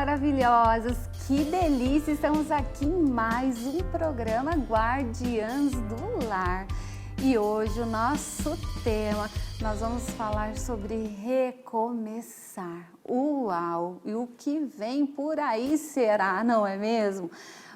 maravilhosas, que delícia! Estamos aqui em mais um programa Guardiãs do Lar. E hoje o nosso tema, nós vamos falar sobre recomeçar. Uau! E o que vem por aí será, não é mesmo?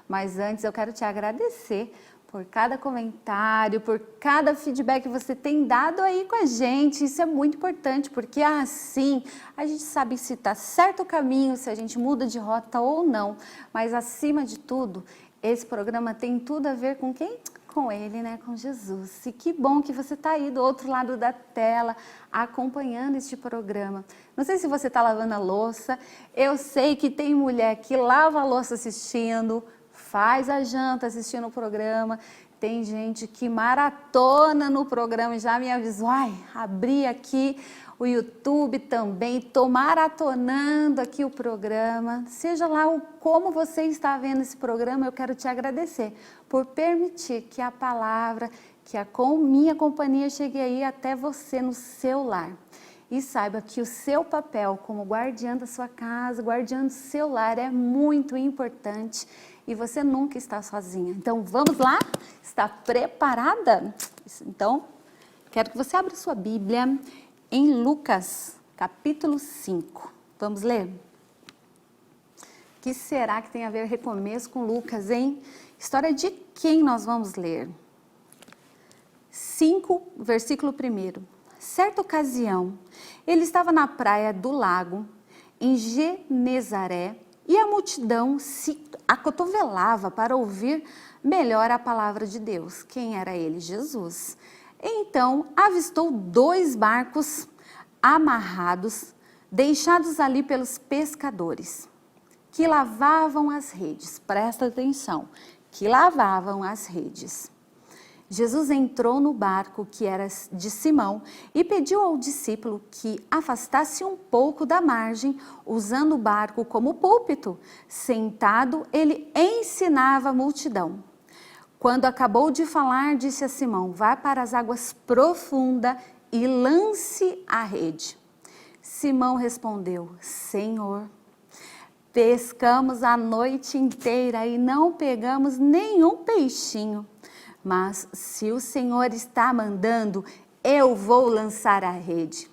Mas antes eu quero te agradecer por cada comentário, por cada feedback que você tem dado aí com a gente. Isso é muito importante, porque assim a gente sabe se está certo o caminho, se a gente muda de rota ou não. Mas acima de tudo, esse programa tem tudo a ver com quem? Com Ele, né? Com Jesus. E que bom que você está aí do outro lado da tela, acompanhando este programa. Não sei se você está lavando a louça, eu sei que tem mulher que lava a louça assistindo, faz a janta assistindo o programa, tem gente que maratona no programa e já me avisou, abri aqui o YouTube também, estou maratonando aqui o programa. Seja lá como você está vendo esse programa, eu quero te agradecer por permitir que a palavra, que a minha companhia chegue aí até você no seu lar. E saiba que o seu papel como guardiã da sua casa, guardiã do seu lar é muito importante e você nunca está sozinha. Então vamos lá? Está preparada? Então, quero que você abra sua Bíblia em Lucas, capítulo 5. Vamos ler? O que será que tem a ver recomeço com Lucas, hein? História de quem nós vamos ler? 5, versículo 1. Certa ocasião, ele estava na praia do lago, em Genezaré, e a multidão se acotovelava para ouvir melhor a palavra de Deus. Quem era ele? Jesus. Então, avistou 2 barcos amarrados, deixados ali pelos pescadores, que lavavam as redes. Presta atenção, que lavavam as redes. Jesus entrou no barco que era de Simão e pediu ao discípulo que afastasse um pouco da margem, usando o barco como púlpito. Sentado, ele ensinava a multidão. Quando acabou de falar, disse a Simão: vá para as águas profundas e lance a rede. Simão respondeu: Senhor, pescamos a noite inteira e não pegamos nenhum peixinho. Mas se o Senhor está mandando, eu vou lançar a rede.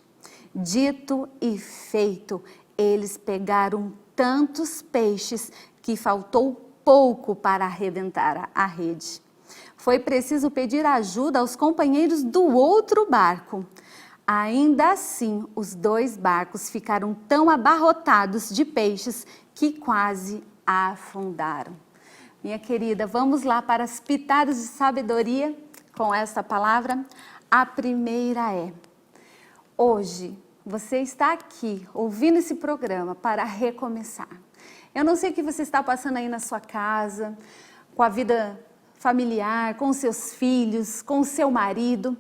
Dito e feito, eles pegaram tantos peixes que faltou pouco para arrebentar a rede. Foi preciso pedir ajuda aos companheiros do outro barco. Ainda assim, os 2 barcos ficaram tão abarrotados de peixes que quase afundaram. Minha querida, vamos lá para as pitadas de sabedoria com esta palavra. A primeira é: hoje você está aqui ouvindo esse programa para recomeçar. Eu não sei o que você está passando aí na sua casa, com a vida familiar, com os seus filhos, com o seu marido,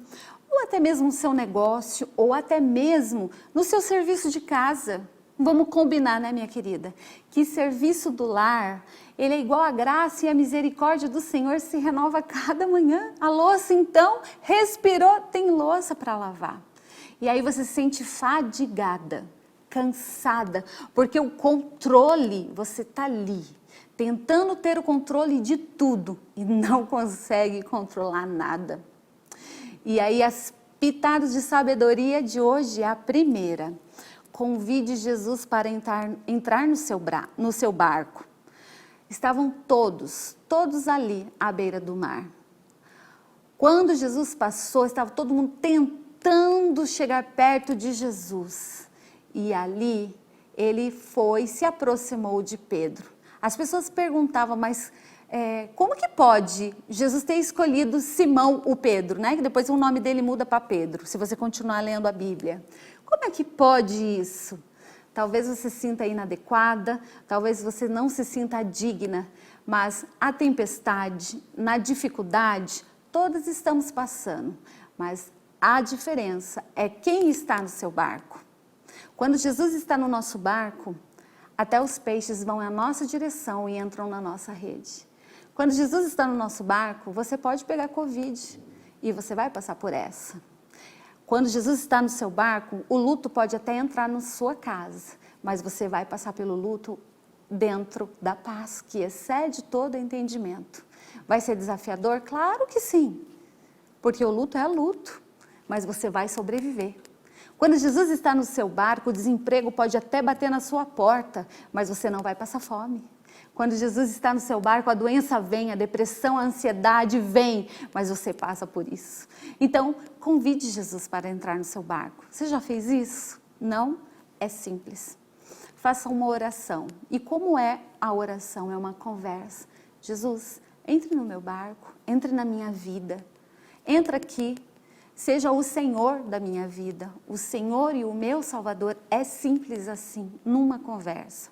ou até mesmo no seu negócio, ou até mesmo no seu serviço de casa. Vamos combinar, né, minha querida? Que serviço do lar, ele é igual a graça e a misericórdia do Senhor se renova a cada manhã. A louça, então, respirou, tem louça para lavar. E aí você se sente fadigada, cansada, porque o controle, você está ali, tentando ter o controle de tudo e não consegue controlar nada. E aí as pitadas de sabedoria de hoje é a primeira. Convide Jesus para entrar no seu barco. Estavam todos ali à beira do mar. Quando Jesus passou, estava todo mundo tentando chegar perto de Jesus. E ali ele se aproximou de Pedro. As pessoas perguntavam, mas como que pode Jesus ter escolhido Simão, o Pedro, né? Que depois o nome dele muda para Pedro, se você continuar lendo a Bíblia. Como é que pode isso? Talvez você se sinta inadequada, talvez você não se sinta digna, mas a tempestade, na dificuldade, todas estamos passando. Mas a diferença é quem está no seu barco. Quando Jesus está no nosso barco, até os peixes vão à nossa direção e entram na nossa rede. Quando Jesus está no nosso barco, você pode pegar Covid e você vai passar por essa. Quando Jesus está no seu barco, o luto pode até entrar na sua casa, mas você vai passar pelo luto dentro da paz que excede todo entendimento. Vai ser desafiador? Claro que sim, porque o luto é luto, mas você vai sobreviver. Quando Jesus está no seu barco, o desemprego pode até bater na sua porta, mas você não vai passar fome. Quando Jesus está no seu barco, a doença vem, a depressão, a ansiedade vem, mas você passa por isso. Então, convide Jesus para entrar no seu barco. Você já fez isso? Não? É simples. Faça uma oração. E como é a oração? É uma conversa. Jesus, entre no meu barco, entre na minha vida. Entra aqui. Seja o Senhor da minha vida, o Senhor e o meu Salvador. É simples assim, numa conversa.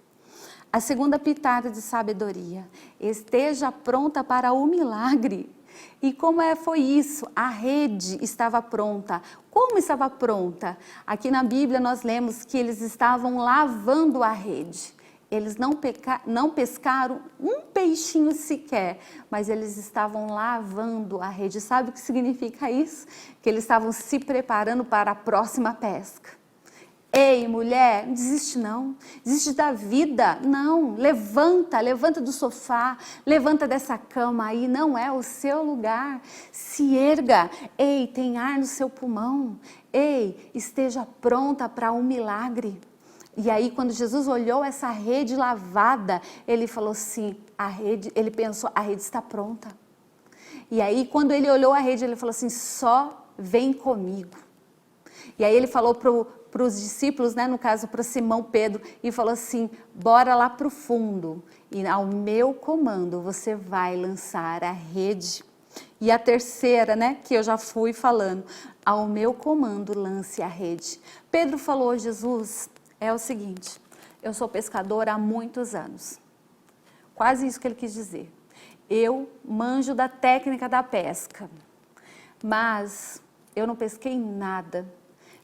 A segunda pitada de sabedoria, esteja pronta para o milagre. E como foi isso? A rede estava pronta. Como estava pronta? Aqui na Bíblia nós lemos que eles estavam lavando a rede. Eles não pescaram um peixinho sequer, mas eles estavam lavando a rede. Sabe o que significa isso? Que eles estavam se preparando para a próxima pesca. Ei, mulher, não desiste não. Desiste da vida, não. Levanta do sofá, levanta dessa cama aí, não é o seu lugar. Se erga. Ei, tem ar no seu pulmão. Ei, esteja pronta para um milagre. E aí, quando Jesus olhou essa rede lavada, ele falou assim, ele pensou, a rede está pronta. E aí, quando ele olhou a rede, ele falou assim, só vem comigo. E aí ele falou para os discípulos, né, no caso para Simão Pedro, e falou assim, bora lá para o fundo, e ao meu comando você vai lançar a rede. E a terceira, né, que eu já fui falando, ao meu comando lance a rede. Pedro falou, Jesus, é o seguinte, eu sou pescador há muitos anos. Quase isso que ele quis dizer. Eu manjo da técnica da pesca, mas eu não pesquei nada.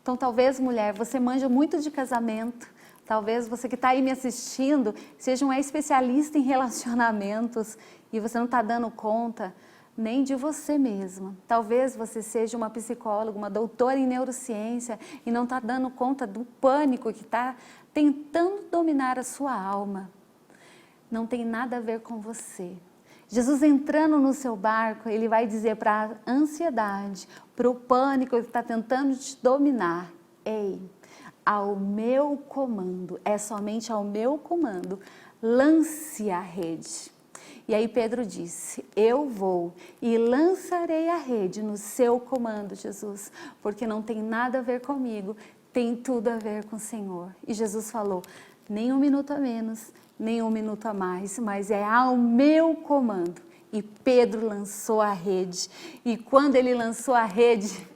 Então talvez, mulher, você manja muito de casamento, talvez você que está aí me assistindo seja um especialista em relacionamentos e você não está dando conta nem de você mesma. Talvez você seja uma psicóloga, uma doutora em neurociência e não está dando conta do pânico que está tentando dominar a sua alma. Não tem nada a ver com você. Jesus entrando no seu barco, ele vai dizer para a ansiedade, para o pânico que está tentando te dominar, ei, ao meu comando, é somente ao meu comando, lance a rede. E aí Pedro disse, eu vou e lançarei a rede no seu comando, Jesus, porque não tem nada a ver comigo, tem tudo a ver com o Senhor. E Jesus falou, nem um minuto a menos, nem um minuto a mais, mas é ao meu comando. E Pedro lançou a rede. E quando ele lançou a rede,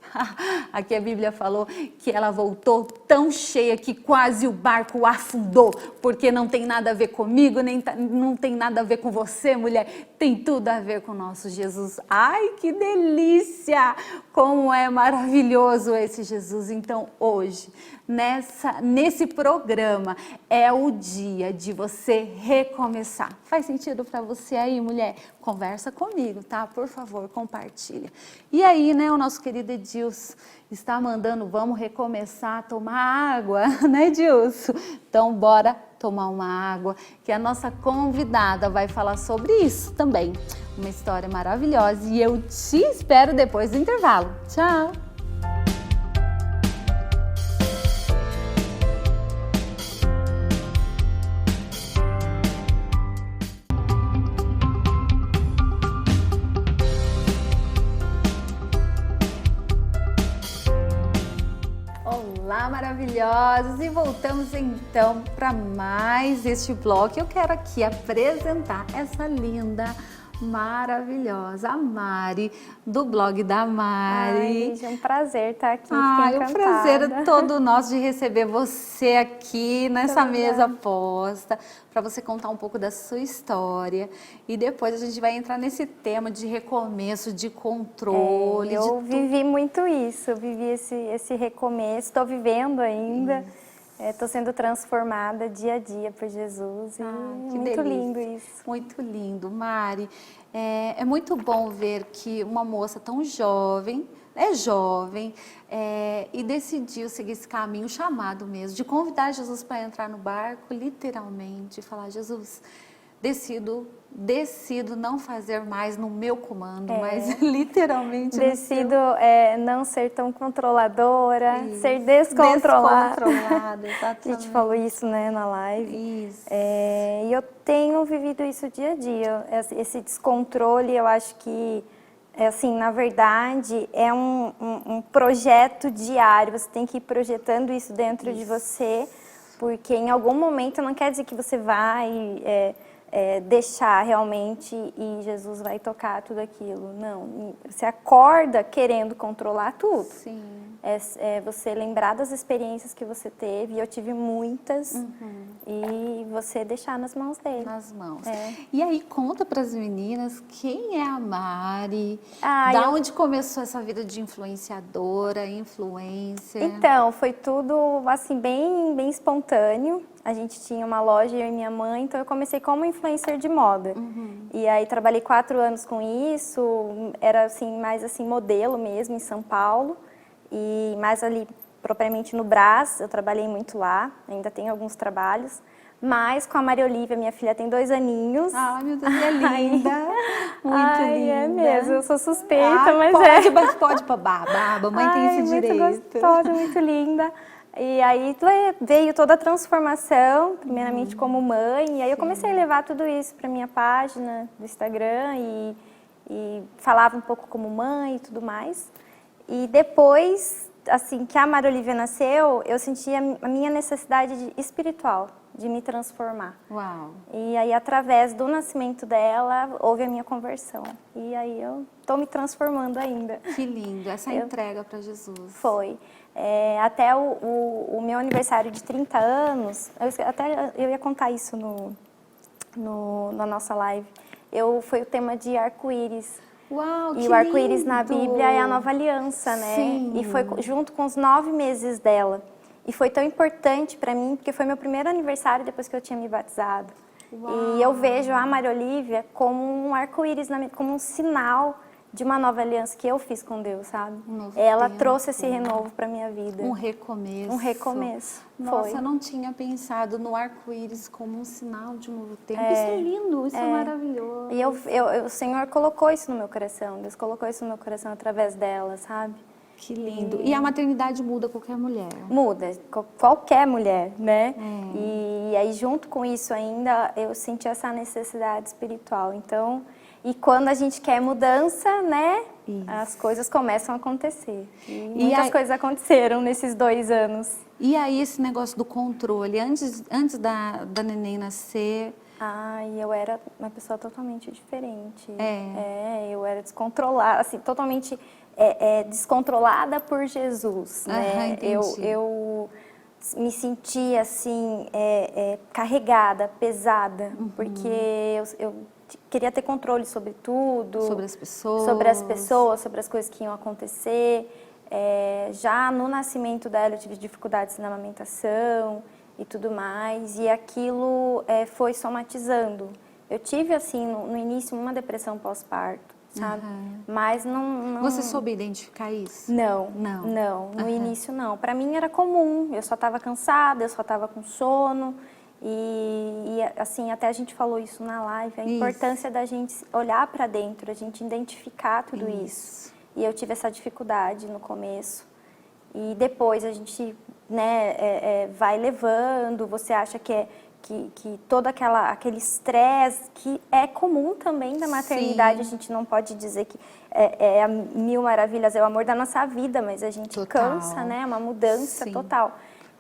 aqui a Bíblia falou que ela voltou tão cheia que quase o barco afundou, porque não tem nada a ver comigo, não tem nada a ver com você, mulher, tem tudo a ver com o nosso Jesus. Ai, que delícia! Como é maravilhoso esse Jesus. Então, hoje, nesse programa, é o dia de você recomeçar. Faz sentido para você aí, mulher? Conversa comigo, tá? Por favor, compartilha. E aí, né, o nosso querido Edilson está mandando, vamos recomeçar a tomar água, né, Edilson? Então, bora tomar uma água, que a nossa convidada vai falar sobre isso também. Uma história maravilhosa e eu te espero depois do intervalo. Tchau! Olá, maravilhosos! E voltamos então para mais este bloco. Eu quero aqui apresentar essa linda, maravilhosa, a Mari, do blog da Mari. Ai, é um prazer estar aqui, O prazer é todo nosso de receber você aqui nessa mesa posta, para você contar um pouco da sua história. E depois a gente vai entrar nesse tema de recomeço, de controle. Eu vivi muito isso, eu vivi esse recomeço, estou vivendo ainda. Estou sendo transformada dia a dia por Jesus e Que muito delícia. lindo isso. Muito lindo, Mari. É muito bom ver que uma moça tão jovem, e decidiu seguir esse caminho chamado mesmo, de convidar Jesus para entrar no barco, literalmente, e falar, Jesus, decido não fazer mais no meu comando, mas literalmente Decido não ser tão controladora, Isso. ser descontrolada. Descontrolada, A exatamente. gente falou isso, né, na live. Isso. E eu tenho vivido isso dia a dia. Esse descontrole, eu acho que, assim, na verdade, é um projeto diário. Você tem que ir projetando isso dentro de você, porque em algum momento não quer dizer que você vai deixar realmente e Jesus vai tocar tudo aquilo. Não, você acorda querendo controlar tudo. Sim. É você lembrar das experiências que você teve, e eu tive muitas, e você deixar nas mãos dele. Nas mãos. E aí, conta para as meninas quem é a Mari, onde começou essa vida de influenciadora, influencer? Então, foi tudo assim bem espontâneo. A gente tinha uma loja, eu e minha mãe, então eu comecei como influencer de moda. E aí trabalhei 4 anos com isso, era assim mais assim modelo mesmo em São Paulo. E mais ali, propriamente no Brás, eu trabalhei muito lá, ainda tenho alguns trabalhos. Mas com a Maria Olívia, minha filha tem 2 aninhos. Ai, meu Deus, é linda, muito linda. É mesmo, eu sou suspeita, mas pode babar, a mãe tem esse direito. Muito gostosa, muito linda. E aí veio toda a transformação, primeiramente como mãe, e aí eu comecei a levar tudo isso para minha página do Instagram e falava um pouco como mãe e tudo mais. E depois, assim, que a Maria Olívia nasceu, eu senti a minha necessidade espiritual, de me transformar. Uau! E aí, através do nascimento dela, houve a minha conversão. E aí, eu estou me transformando ainda. Que lindo, essa entrega para Jesus. Foi. Até o meu aniversário de 30 anos, eu ia contar isso na nossa live, foi o tema de arco-íris. Uau, que E o arco-íris na lindo! Bíblia é a nova aliança, né? Sim. E foi junto com os 9 meses dela. E foi tão importante para mim, porque foi meu primeiro aniversário depois que eu tinha me batizado. Uau. E eu vejo a Maria Olívia como um arco-íris, como um sinal de uma nova aliança que eu fiz com Deus, sabe? Ela trouxe esse renovo para minha vida. Um recomeço. Um recomeço. Nossa, eu não tinha pensado no arco-íris como um sinal de um novo tempo. Isso é lindo, isso é maravilhoso. E o Senhor colocou isso no meu coração. Deus colocou isso no meu coração através dela, sabe? Que lindo. E a maternidade muda qualquer mulher? Muda, qualquer mulher, né? E aí, junto com isso ainda, eu senti essa necessidade espiritual. Então, e quando a gente quer mudança, né? Isso. As coisas começam a acontecer. E muitas coisas aconteceram nesses 2 anos. E aí, esse negócio do controle, antes da neném nascer... eu era uma pessoa totalmente diferente. Eu era descontrolada, assim, totalmente descontrolada por Jesus, né? Eu me sentia, assim, carregada, pesada, porque eu queria ter controle sobre tudo. Sobre as pessoas. Sobre as coisas que iam acontecer. Já no nascimento dela eu tive dificuldades na amamentação e tudo mais, e aquilo foi somatizando. Eu tive, assim, no início, uma depressão pós-parto, sabe? Mas não... Você soube identificar isso? Não. No início, não. Para mim era comum, eu só estava cansada, eu só estava com sono, e assim, até a gente falou isso na live, a importância da gente olhar para dentro, a gente identificar tudo isso. E eu tive essa dificuldade no começo. E depois a gente, né, vai levando, você acha que todo aquele estresse, que é comum também da maternidade, a gente não pode dizer que é a mil maravilhas, é o amor da nossa vida, mas a gente cansa, né, é uma mudança total.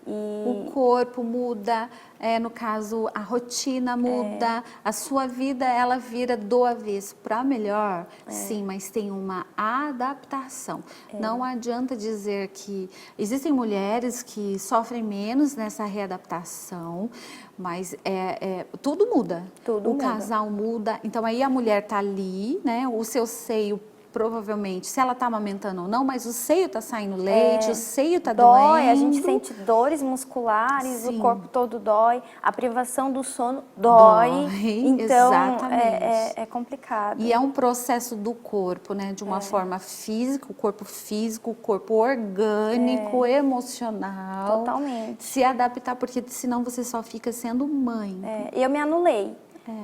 O corpo muda, no caso, a rotina muda, a sua vida, ela vira do avesso para melhor, sim, mas tem uma adaptação. Não adianta dizer que existem mulheres que sofrem menos nessa readaptação, mas tudo muda. Tudo muda. Casal muda, então aí a mulher tá ali, né, o seu seio provavelmente, se ela está amamentando ou não, mas o seio está saindo leite, o seio está dói, doendo. a gente sente dores musculares, Sim. o corpo todo dói, a privação do sono dói. Então, exatamente. é complicado. E é um processo do corpo, né? De uma forma física, o corpo orgânico, emocional. Totalmente. Se adaptar, porque senão você só fica sendo mãe. Eu me anulei.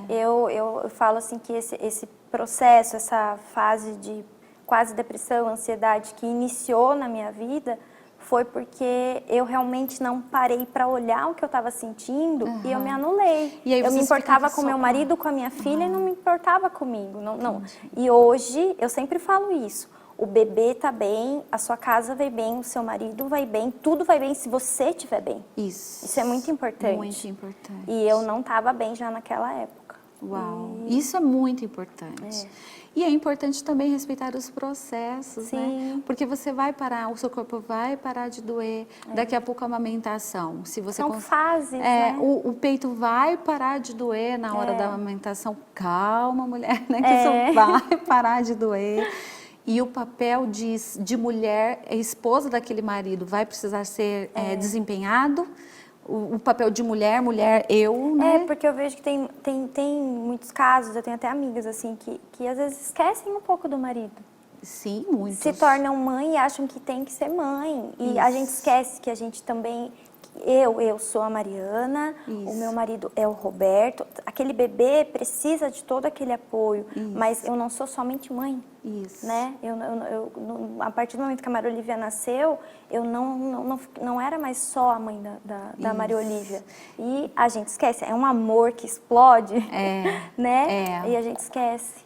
Eu falo assim que esse processo, essa fase de quase depressão, ansiedade que iniciou na minha vida foi porque eu realmente não parei para olhar o que eu estava sentindo e eu me anulei. E aí eu me vocês importava ficavam com só meu com- marido, com a minha filha e não me importava comigo. Não. E hoje eu sempre falo isso. O bebê tá bem, a sua casa vai bem, o seu marido vai bem, tudo vai bem se você estiver bem. Isso é muito importante. Muito importante. E eu não estava bem já naquela época. Uau, isso é muito importante. E é importante também respeitar os processos, né? Porque você vai parar, o seu corpo vai parar de doer, daqui a pouco a amamentação. Se você São fases, né? o peito vai parar de doer na hora da amamentação. Calma, mulher, né? Que isso vai parar de doer. E o papel de mulher, esposa daquele marido, vai precisar ser desempenhado. O papel de mulher, eu, né? Porque eu vejo que tem muitos casos, eu tenho até amigas assim, que às vezes esquecem um pouco do marido. Sim, muitos. Se tornam mãe e acham que tem que ser mãe. E a gente esquece que a gente também... Eu sou a Mariana, o meu marido é o Roberto. Aquele bebê precisa de todo aquele apoio, mas eu não sou somente mãe. Isso. Né? A partir do momento que a Maria Olívia nasceu, eu não era mais só a mãe da Maria Olívia. E a gente esquece, é um amor que explode, né? E a gente esquece.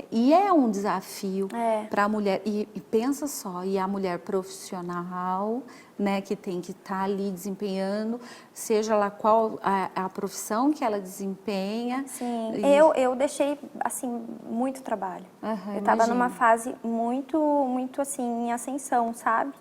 E é um desafio para a mulher, e pensa só, e a mulher profissional, né, que tem que estar ali desempenhando, seja lá qual a profissão que ela desempenha. Sim, eu deixei, assim, muito trabalho. Eu estava numa fase muito assim, em ascensão, sabe?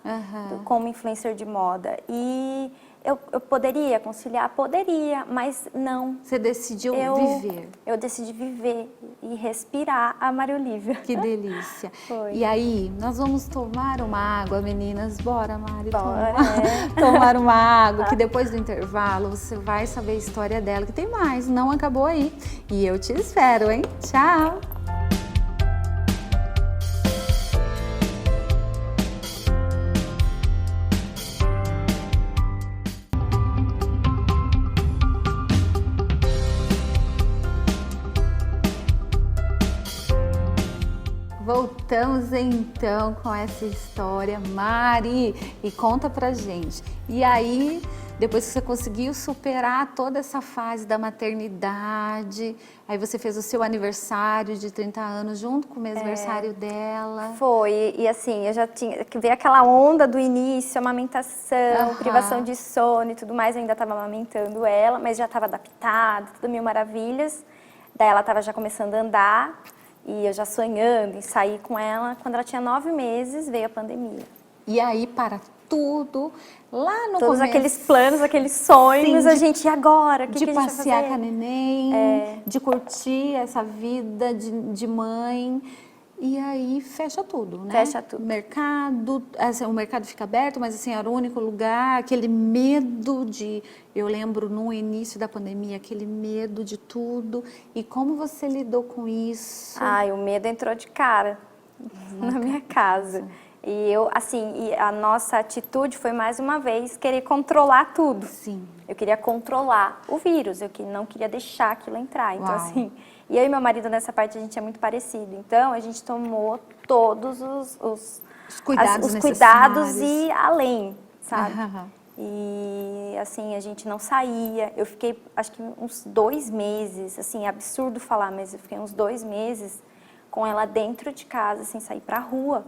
Como influencer de moda. E eu poderia conciliar? Poderia, mas não. Você decidiu viver. Eu decidi viver e respirar a Maria Olívia. Que delícia. Foi. E aí, nós vamos tomar uma água, meninas? Bora, Mari. Bora. Tomar uma água, que depois do intervalo você vai saber a história dela, que tem mais, não acabou aí. E eu te espero, hein? Tchau! Voltamos então com essa história, Mari, e conta pra gente. E aí, depois que você conseguiu superar toda essa fase da maternidade, aí você fez o seu aniversário de 30 anos junto com o aniversário dela. Foi, e assim, eu já tinha que ver aquela onda do início, amamentação, privação de sono e tudo mais, eu ainda estava amamentando ela, mas já estava adaptada, tudo mil maravilhas. Daí ela estava já começando a andar. E eu já sonhando em sair com ela. Quando ela tinha 9 meses, veio a pandemia. E aí, para tudo, lá no Todos começo... aqueles planos, aqueles sonhos, a gente, e agora? O que a gente vai fazer? De passear com a neném, de curtir essa vida de mãe... E aí fecha tudo, né? Fecha tudo. Mercado, assim, o mercado fica aberto, mas assim, era o único lugar, aquele medo de... Eu lembro no início da pandemia, aquele medo de tudo. E como você lidou com isso? Ai, o medo entrou de cara na minha casa. E eu, assim, e a nossa atitude foi mais uma vez querer controlar tudo. Sim. Eu queria controlar o vírus, eu não queria deixar aquilo entrar. Então, Uau. assim... E eu e meu marido, nessa parte, a gente é muito parecido. Então, a gente tomou todos os cuidados e além, sabe? E, assim, a gente não saía. Eu fiquei, acho que uns 2 meses, assim, é absurdo falar, mas eu fiquei uns 2 meses com ela dentro de casa, sem sair pra rua.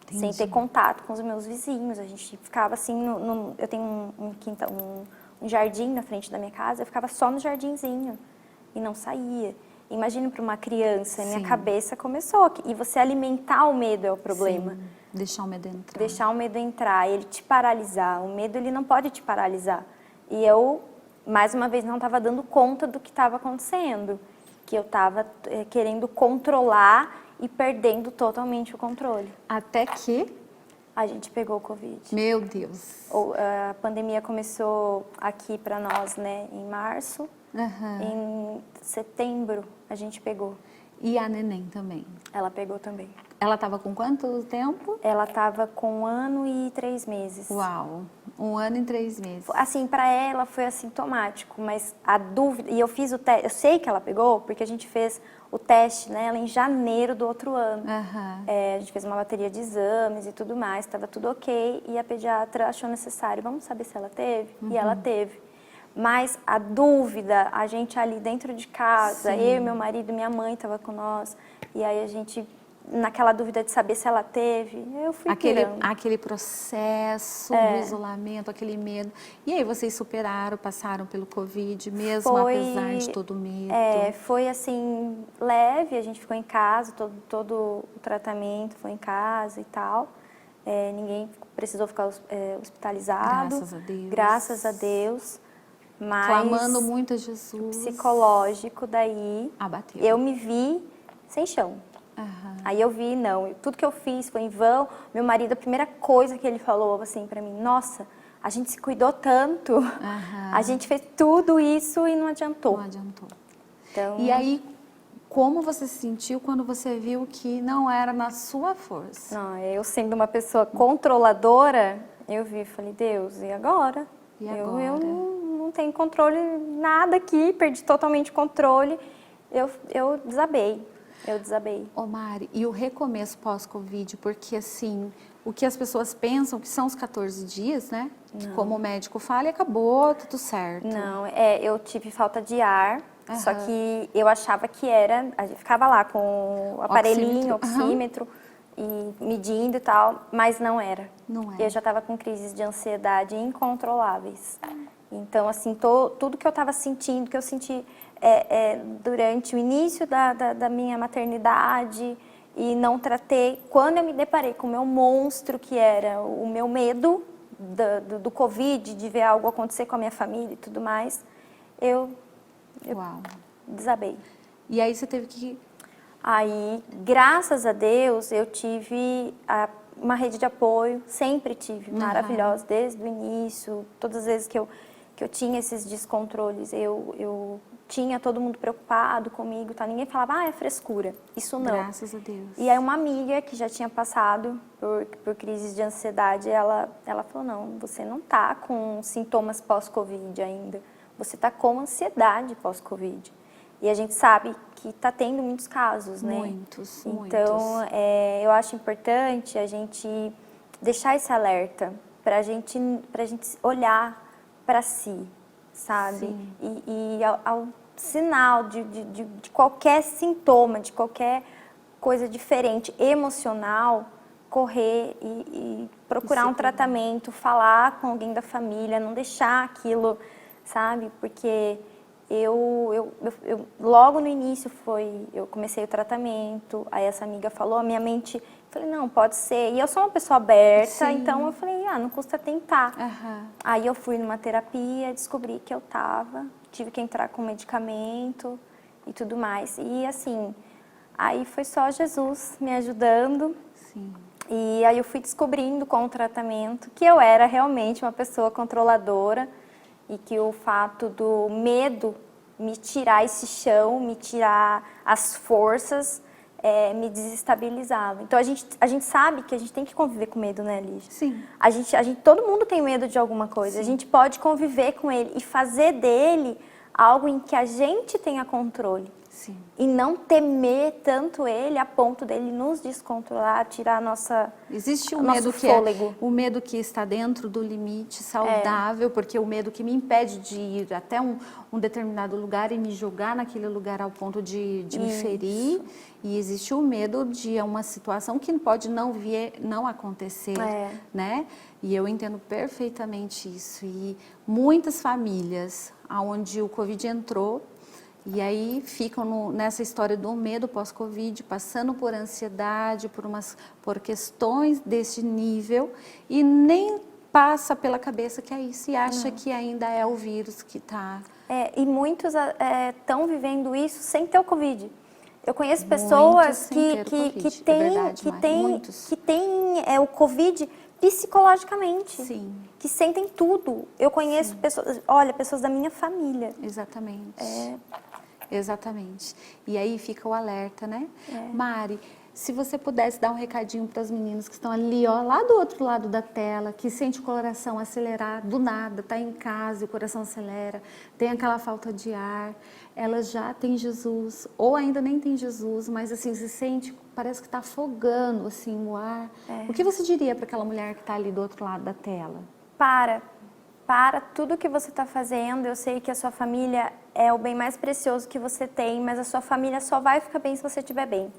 Entendi. Sem ter contato com os meus vizinhos. A gente ficava, assim, eu tenho um jardim na frente da minha casa, eu ficava só no jardinzinho e não saía. Imagine para uma criança, minha cabeça começou. E você alimentar o medo é o problema. Sim. Deixar o medo entrar. Deixar o medo entrar, ele te paralisar. O medo, ele não pode te paralisar. E eu, mais uma vez, não estava dando conta do que estava acontecendo. Que eu estava querendo controlar e perdendo totalmente o controle. Até que, A gente pegou o Covid. meu Deus. A pandemia começou aqui para nós, né, em março. Aham. Em setembro a gente pegou. E a neném também. Ela pegou também. Ela estava com quanto tempo? Ela estava com 1 ano e 3 meses. Uau, 1 ano e 3 meses. Assim, para ela foi assintomático, mas a dúvida... E eu fiz o teste, eu sei que ela pegou, porque a gente fez o teste nela em janeiro do outro ano. Aham. A gente fez uma bateria de exames e tudo mais, estava tudo ok, e a pediatra achou necessário, vamos saber se ela teve? E ela teve. Mas a dúvida, a gente ali dentro de casa, Sim. eu, meu marido, minha mãe estava com nós, e aí a gente, naquela dúvida de saber se ela teve, eu fui pirando. Aquele processo do isolamento, aquele medo. E aí vocês superaram, passaram pelo Covid, mesmo apesar de todo o medo? Foi assim, leve, a gente ficou em casa, todo o tratamento foi em casa e tal. Ninguém precisou ficar hospitalizado. Graças a Deus. Graças a Deus. Mas Clamando muito a Jesus. psicológico daí, Abateu. eu me vi sem chão. Aham. Aí eu vi, não, tudo que eu fiz foi em vão. Meu marido, a primeira coisa que ele falou assim pra mim, nossa, a gente se cuidou tanto, Aham. a gente fez tudo isso e não adiantou. Não adiantou. Então, E aí, como você se sentiu quando você viu que não era na sua força? não, eu sendo uma pessoa controladora, eu vi, falei, Deus, e agora? E Eu agora? não tenho controle, nada aqui, perdi totalmente o controle, eu desabei. Ô Mari, e o recomeço pós-Covid, porque assim, o que as pessoas pensam que são os 14 dias, né? Que como o médico fala, e acabou, tudo certo. Não, eu tive falta de ar, só Aham. que eu achava que era, a gente ficava lá com o aparelhinho, Oxímetro. oxímetro, e medindo e tal, mas não era. Não era. Eu já estava com crises de ansiedade incontroláveis. Então, assim, tudo que eu estava sentindo, que eu senti durante o início da minha maternidade e não tratei, quando eu me deparei com o meu monstro, que era o meu medo do Covid, de ver algo acontecer com a minha família e tudo mais, eu Uau. desabei. E aí você teve que... Aí, graças a Deus, eu tive uma rede de apoio, sempre tive, maravilhosa, desde o início. Todas as vezes que eu tinha esses descontroles, eu tinha todo mundo preocupado comigo, tá? Ninguém falava, é frescura. Isso não. Graças a Deus. E aí uma amiga que já tinha passado por crises de ansiedade, ela falou, não, você não tá com sintomas pós-Covid ainda, você tá com ansiedade pós-Covid. E a gente sabe que está tendo muitos casos, né? Muitos, então, muitos. eu acho importante a gente deixar esse alerta para a gente olhar para si, sabe? Sim. E ao sinal de qualquer sintoma, de qualquer coisa diferente, emocional, correr e procurar um tratamento, falar com alguém da família, não deixar aquilo, sabe? Porque... Eu logo no início eu comecei o tratamento, aí essa amiga falou, a minha mente, falei, não, pode ser. E eu sou uma pessoa aberta, Sim. então eu falei, não custa tentar. Aham. Aí eu fui numa terapia, descobri que eu tive que entrar com medicamento e tudo mais. E assim, aí foi só Jesus me ajudando. Sim. E aí eu fui descobrindo com o tratamento que eu era realmente uma pessoa controladora, e que o fato do medo me tirar esse chão, me tirar as forças, me desestabilizava. Então a gente sabe que a gente tem que conviver com medo, né, Lígia? Sim. Todo mundo tem medo de alguma coisa. Sim. A gente pode conviver com ele e fazer dele algo em que a gente tenha controle. Sim. E não temer tanto ele a ponto dele nos descontrolar, tirar a nossa Existe o nosso medo que fôlego. o medo que está dentro do limite saudável, porque o medo que me impede de ir até um determinado lugar e me jogar naquele lugar ao ponto de me ferir. E existe o medo de uma situação que pode não acontecer, né? E eu entendo perfeitamente isso. E muitas famílias onde o Covid entrou, e aí ficam nessa história do medo pós-Covid, passando por ansiedade, por questões desse nível, e nem passa pela cabeça que é isso, e acha que ainda é o vírus que está... E muitos estão vivendo isso sem ter o Covid. Eu conheço pessoas sem ter o Covid, é verdade, Mari, muitos. que têm o Covid psicologicamente. Sim. Que sentem tudo. Eu conheço pessoas, olha, pessoas da minha família. Exatamente. Exatamente. E aí fica o alerta, né? Mari, se você pudesse dar um recadinho para as meninas que estão ali, ó, lá do outro lado da tela, que sente o coração acelerar do nada, tá em casa e o coração acelera, tem aquela falta de ar, elas já têm Jesus, ou ainda nem tem Jesus, mas assim, se sente, parece que está afogando assim, o ar. O que você diria para aquela mulher que está ali do outro lado da tela? Para tudo que você está fazendo. Eu sei que a sua família é o bem mais precioso que você tem, mas a sua família só vai ficar bem se você estiver bem.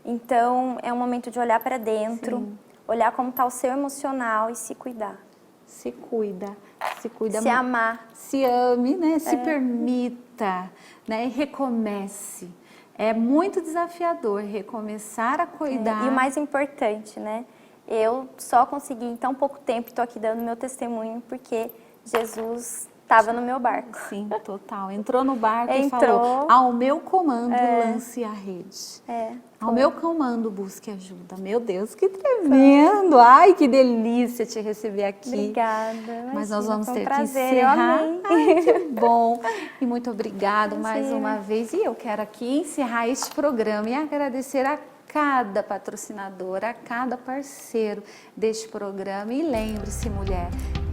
Então, é um momento de olhar para dentro, olhar como está o seu emocional e se cuidar. Se cuida, se amar. Se ame, né? Se permita, né? E recomece. É muito desafiador recomeçar a cuidar. E o mais importante, né? Eu só consegui em tão pouco tempo, estou aqui dando meu testemunho, porque Jesus estava no meu barco. Sim, total. Entrou no barco e falou, ao meu comando lance a rede. Ao meu comando busque ajuda. Meu Deus, que tremendo. Ai, que delícia te receber aqui. Obrigada. Mas nós vamos ter que prazer, encerrar. Eu amei. Ai, que bom. E muito obrigada mais uma vez. E eu quero aqui encerrar este programa e agradecer a cada patrocinador, a cada parceiro deste programa. E lembre-se, mulher,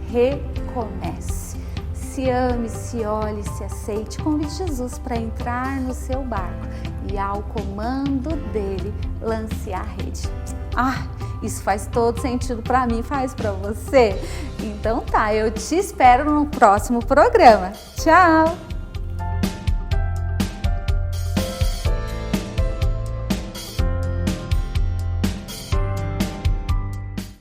recomece. Se ame, se olhe, se aceite. Convide Jesus para entrar no seu barco e ao comando dele lance a rede. Isso faz todo sentido para mim, faz para você? Então tá, eu te espero no próximo programa. Tchau!